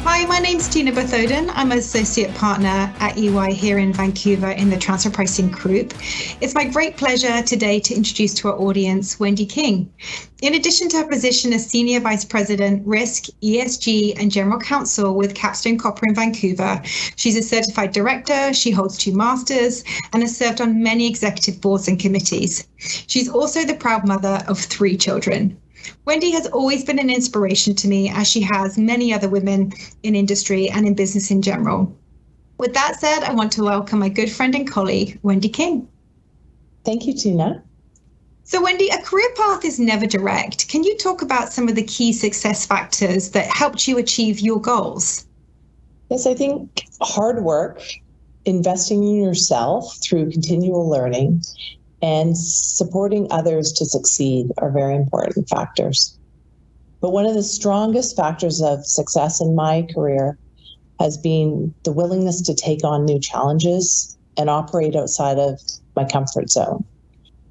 Hi, my name's Tina Bethoden. I'm an associate partner at EY here in Vancouver in the transfer pricing group. It's my great pleasure today to introduce to our audience Wendy King. In addition to her position as Senior Vice President, Risk, ESG, and General Counsel with Capstone Copper in Vancouver, she's a certified director, she holds 2 masters, and has served on many executive boards and committees. She's also the proud mother of 3 children. Wendy has always been an inspiration to me, as she has many other women in industry and in business in general. With that said, I want to welcome my good friend and colleague, Wendy King. Thank you, Tina. So Wendy, a career path is never direct. Can you talk about some of the key success factors that helped you achieve your goals? Yes, I think hard work, investing in yourself through continual learning, and supporting others to succeed are very important factors. But one of the strongest factors of success in my career has been the willingness to take on new challenges and operate outside of my comfort zone.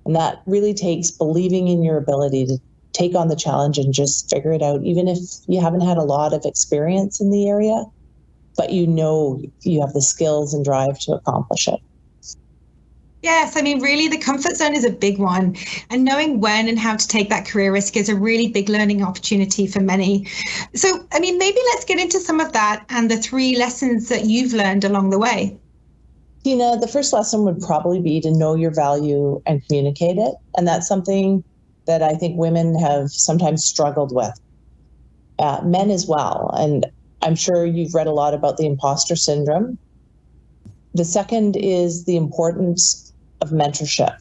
And that really takes believing in your ability to take on the challenge and just figure it out, even if you haven't had a lot of experience in the area, but you know you have the skills and drive to accomplish it. Yes, I mean, really, the comfort zone is a big one. And knowing when and how to take that career risk is a really big learning opportunity for many. So, I mean, maybe let's get into some of that and the 3 lessons that you've learned along the way. Tina, the first lesson would probably be to know your value and communicate it. And that's something that I think women have sometimes struggled with. Men as well. And I'm sure you've read a lot about the imposter syndrome. The second is the importance of mentorship.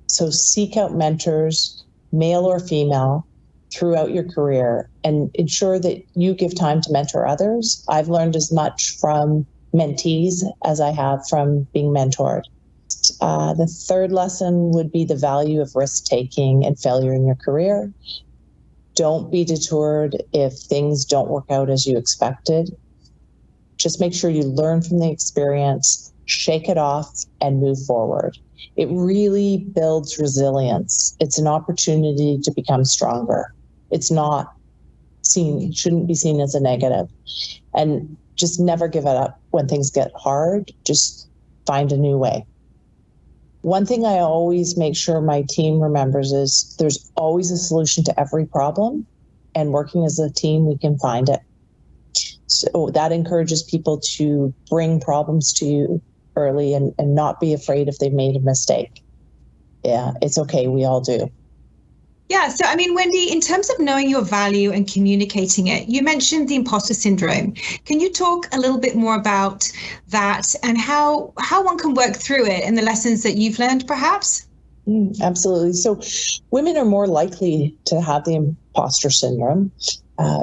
So seek out mentors, male or female, throughout your career and ensure that you give time to mentor others. I've learned as much from mentees as I have from being mentored. The third lesson would be the value of risk-taking and failure in your career. Don't be deterred if things don't work out as you expected. Just make sure you learn from the experience, shake it off, and move forward. It really builds resilience. It's an opportunity to become stronger. It's not seen, it shouldn't be seen as a negative. And just never give it up when things get hard. Just find a new way. One thing I always make sure my team remembers is there's always a solution to every problem, and working as a team, we can find it. So that encourages people to bring problems to you early and not be afraid if they've made a mistake. Yeah, it's okay. We all do. Yeah. So, I mean, Wendy, in terms of knowing your value and communicating it, you mentioned the imposter syndrome. Can you talk a little bit more about that and how one can work through it and the lessons that you've learned, perhaps? Absolutely. So women are more likely to have the imposter syndrome.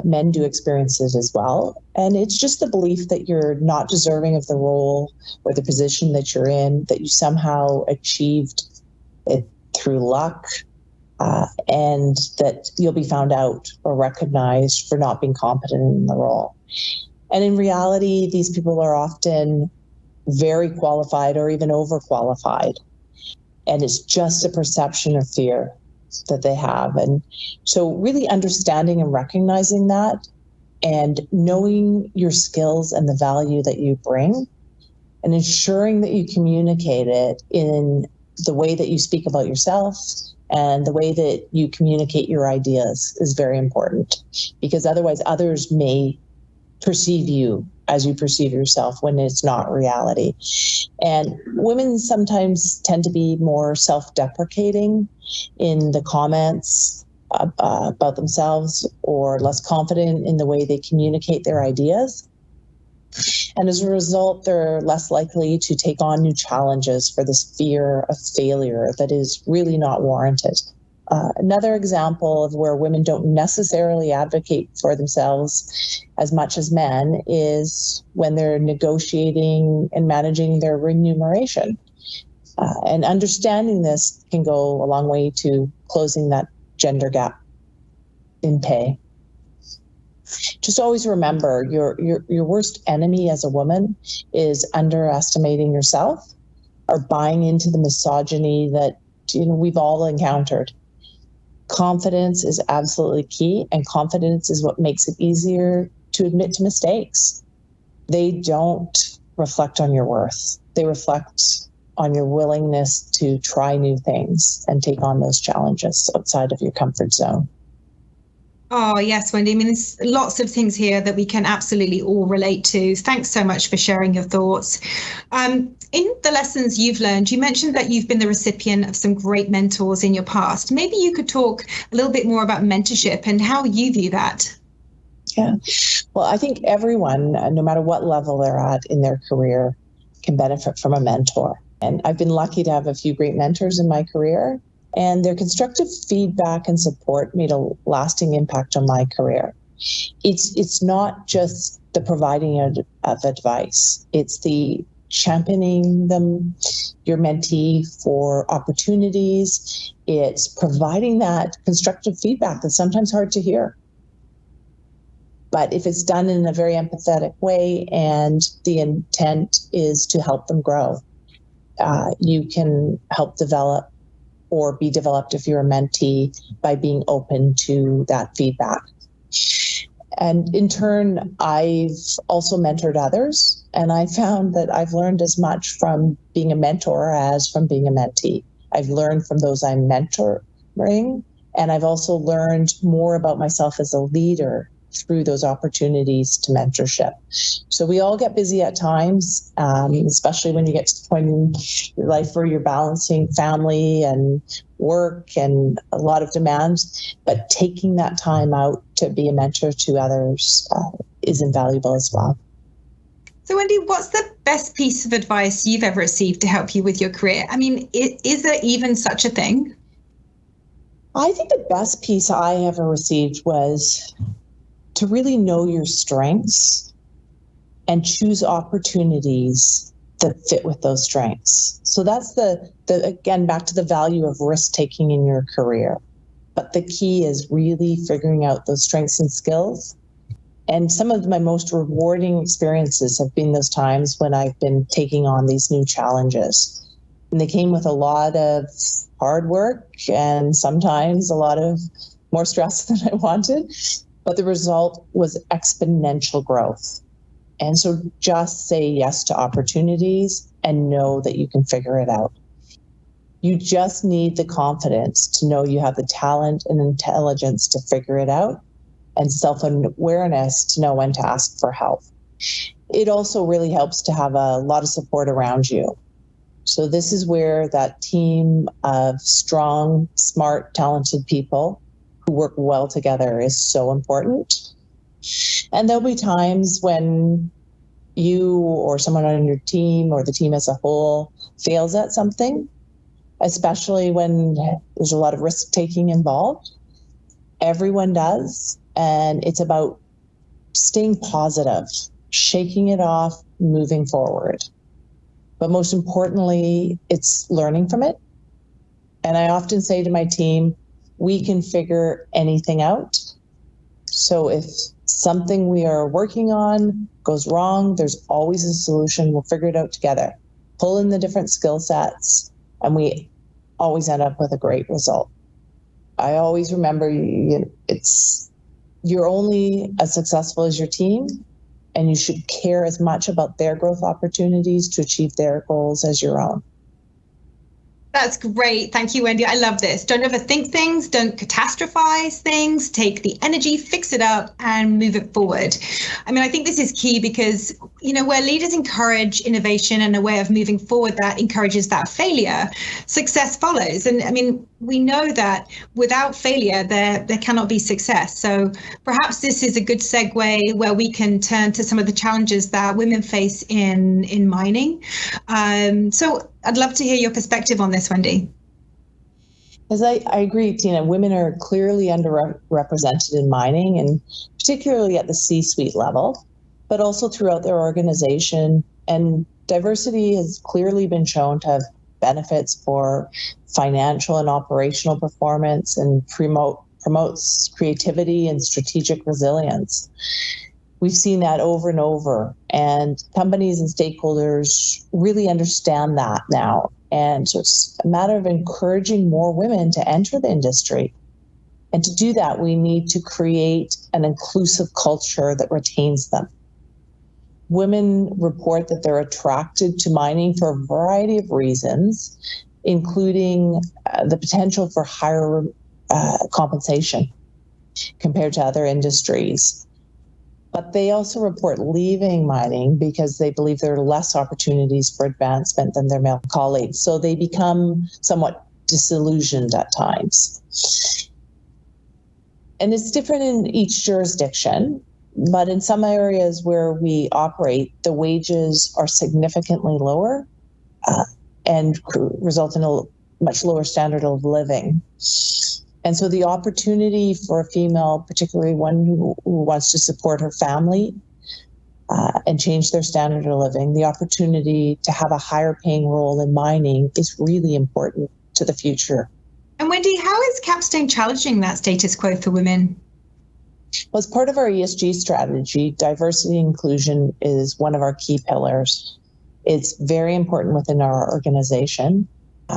Men do experience it as well. And it's just the belief that you're not deserving of the role or the position that you're in, that you somehow achieved it through luck, and that you'll be found out or recognized for not being competent in the role. And in reality, these people are often very qualified or even overqualified. And it's just a perception of fear that they have. And so really understanding and recognizing that and knowing your skills and the value that you bring and ensuring that you communicate it in the way that you speak about yourself and the way that you communicate your ideas is very important, because otherwise others may perceive you as you perceive yourself when it's not reality. And women sometimes tend to be more self-deprecating in the comments about themselves, or less confident in the way they communicate their ideas. And as a result, they're less likely to take on new challenges for this fear of failure that is really not warranted. Another example of where women don't necessarily advocate for themselves as much as men is when they're negotiating and managing their remuneration. And understanding this can go a long way to closing that gender gap in pay. Just always remember your worst enemy as a woman is underestimating yourself or buying into the misogyny that we've all encountered. Confidence is absolutely key, and confidence is what makes it easier to admit to mistakes. They don't reflect on your worth. They reflect on your willingness to try new things and take on those challenges outside of your comfort zone. Oh, yes, Wendy. I mean, there's lots of things here that we can absolutely all relate to. Thanks so much for sharing your thoughts. In the lessons you've learned, you mentioned that you've been the recipient of some great mentors in your past. Maybe you could talk a little bit more about mentorship and how you view that. Yeah. Well, I think everyone, no matter what level they're at in their career, can benefit from a mentor. And I've been lucky to have a few great mentors in my career. And their constructive feedback and support made a lasting impact on my career. It's not just the providing of advice. It's the championing your mentee for opportunities. It's providing that constructive feedback that's sometimes hard to hear. But if it's done in a very empathetic way and the intent is to help them grow, you can help develop or be developed if you're a mentee by being open to that feedback. And in turn, I've also mentored others, and I found that I've learned as much from being a mentor as from being a mentee. I've learned from those I'm mentoring, and I've also learned more about myself as a leader through those opportunities to mentorship. So we all get busy at times, especially when you get to the point in your life where you're balancing family and work and a lot of demands, but taking that time out to be a mentor to others is invaluable as well. So Wendy, what's the best piece of advice you've ever received to help you with your career? I mean, is there even such a thing? I think the best piece I ever received was to really know your strengths and choose opportunities that fit with those strengths. So that's the again, back to the value of risk taking in your career. But the key is really figuring out those strengths and skills. And some of my most rewarding experiences have been those times when I've been taking on these new challenges. And they came with a lot of hard work and sometimes a lot of more stress than I wanted. But the result was exponential growth. And so just say yes to opportunities and know that you can figure it out. You just need the confidence to know you have the talent and intelligence to figure it out, and self-awareness to know when to ask for help. It also really helps to have a lot of support around you. So this is where that team of strong, smart, talented people who work well together is so important. And there'll be times when you or someone on your team or the team as a whole fails at something, especially when there's a lot of risk taking involved. Everyone does. And it's about staying positive, shaking it off, moving forward. But most importantly, it's learning from it. And I often say to my team, we can figure anything out. So if something we are working on goes wrong, there's always a solution. We'll figure it out together. Pull in the different skill sets, and we always end up with a great result. I always remember you're only as successful as your team, and you should care as much about their growth opportunities to achieve their goals as your own. That's great. Thank you, Wendy. I love this. Don't overthink things. Don't catastrophize things. Take the energy, fix it up, and move it forward. I mean, I think this is key because, where leaders encourage innovation and a way of moving forward that encourages that failure, success follows. And I mean, we know that without failure, there cannot be success. So perhaps this is a good segue where we can turn to some of the challenges that women face in mining. So I'd love to hear your perspective on this, Wendy. As I agree, Tina, women are clearly underrepresented in mining, and particularly at the C-suite level, but also throughout their organization. And diversity has clearly been shown to have benefits for financial and operational performance and promotes creativity and strategic resilience. We've seen that over and over, and companies and stakeholders really understand that now. And so it's a matter of encouraging more women to enter the industry. And to do that, we need to create an inclusive culture that retains them. Women report that they're attracted to mining for a variety of reasons, including the potential for higher compensation compared to other industries. But they also report leaving mining because they believe there are less opportunities for advancement than their male colleagues. So they become somewhat disillusioned at times. And it's different in each jurisdiction, but in some areas where we operate, the wages are significantly lower and result in a much lower standard of living. And so the opportunity for a female, particularly one who wants to support her family and change their standard of living, the opportunity to have a higher paying role in mining is really important to the future. And Wendy, how is Capstone challenging that status quo for women? Well, as part of our ESG strategy, diversity and inclusion is one of our key pillars. It's very important within our organization.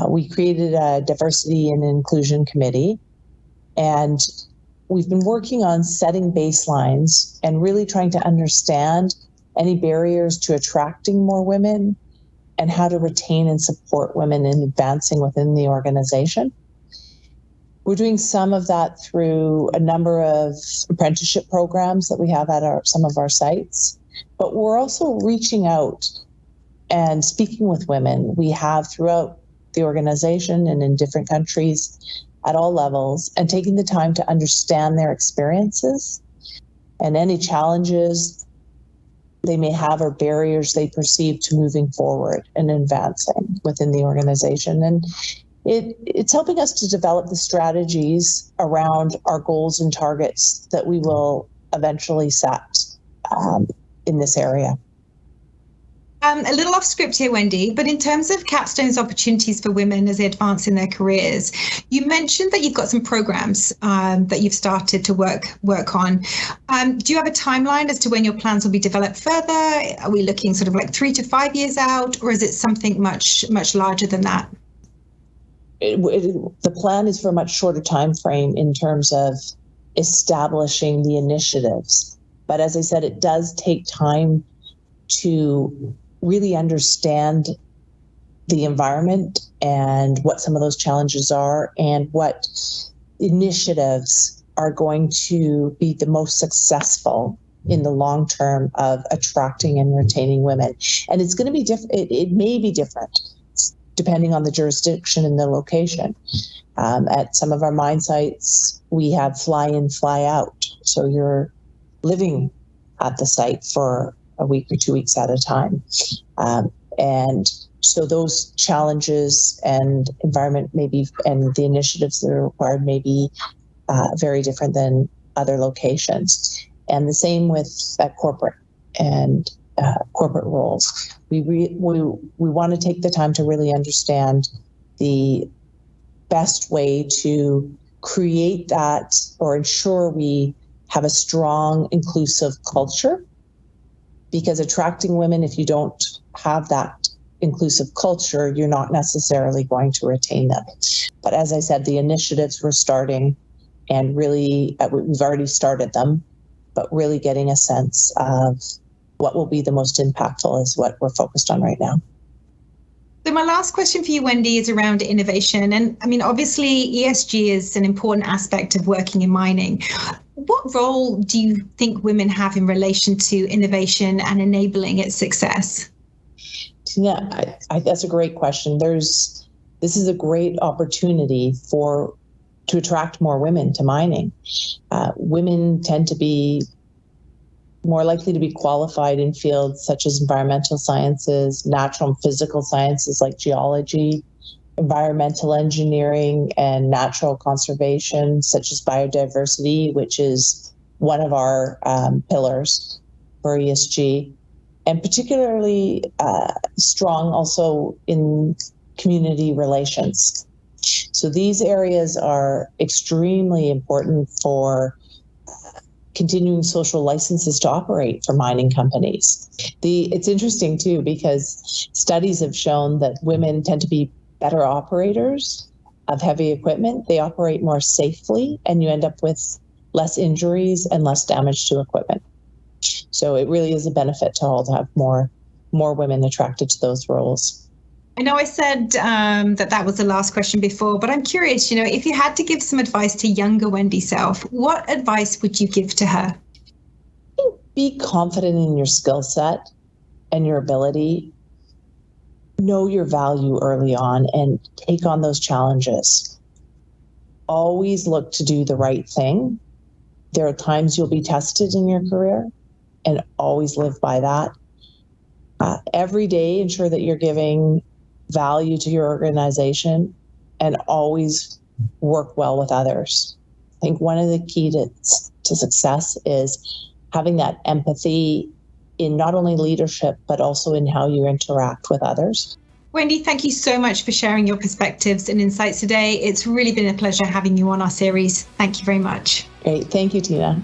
We created a diversity and inclusion committee. And we've been working on setting baselines and really trying to understand any barriers to attracting more women and how to retain and support women in advancing within the organization. We're doing some of that through a number of apprenticeship programs that we have at some of our sites, but we're also reaching out and speaking with women. We have throughout the organization and in different countries at all levels, and taking the time to understand their experiences and any challenges they may have or barriers they perceive to moving forward and advancing within the organization. And it's helping us to develop the strategies around our goals and targets that we will eventually set in this area. A little off script here, Wendy, but in terms of Capstone's opportunities for women as they advance in their careers, you mentioned that you've got some programs that you've started to work on. Do you have a timeline as to when your plans will be developed further? Are we looking sort of like 3 to 5 years out, or is it something much larger than that? The plan is for a much shorter time frame in terms of establishing the initiatives. But as I said, it does take time to really understand the environment and what some of those challenges are and what initiatives are going to be the most successful in the long term of attracting and retaining women. And it's going to be different. It may be different depending on the jurisdiction and the location. At some of our mine sites, we have fly in, fly out. So you're living at the site for a week or 2 weeks at a time. And so those challenges and environment and the initiatives that are required may be very different than other locations. And the same with corporate and corporate roles. We want to take the time to really understand the best way to create that or ensure we have a strong, inclusive culture. Because attracting women, if you don't have that inclusive culture, you're not necessarily going to retain them. But as I said, the initiatives we're starting, and really, we've already started them, but really getting a sense of what will be the most impactful is what we're focused on right now. So my last question for you, Wendy, is around innovation. And I mean, obviously, ESG is an important aspect of working in mining. What role do you think women have in relation to innovation and enabling its success? Yeah, that's a great question. This is a great opportunity to attract more women to mining. Women tend to be more likely to be qualified in fields such as environmental sciences, natural and physical sciences like geology, environmental engineering and natural conservation, such as biodiversity, which is one of our pillars for ESG, and particularly strong also in community relations. So these areas are extremely important for continuing social licenses to operate for mining companies. It's interesting too, because studies have shown that women tend to be better operators of heavy equipment. They operate more safely, and you end up with less injuries and less damage to equipment. So it really is a benefit to all to have more women attracted to those roles. I know I said that was the last question before, but I'm curious, if you had to give some advice to younger Wendy self, what advice would you give to her? Be confident in your skill set and your ability. Know your value early on and take on those challenges. Always look to do the right thing. There are times you'll be tested in your career, and always live by that. Every day, ensure that you're giving value to your organization, and always work well with others. I think one of the key to success is having that empathy in not only leadership, but also in how you interact with others. Wendy, thank you so much for sharing your perspectives and insights today. It's really been a pleasure having you on our series. Thank you very much. Great. Thank you, Tina.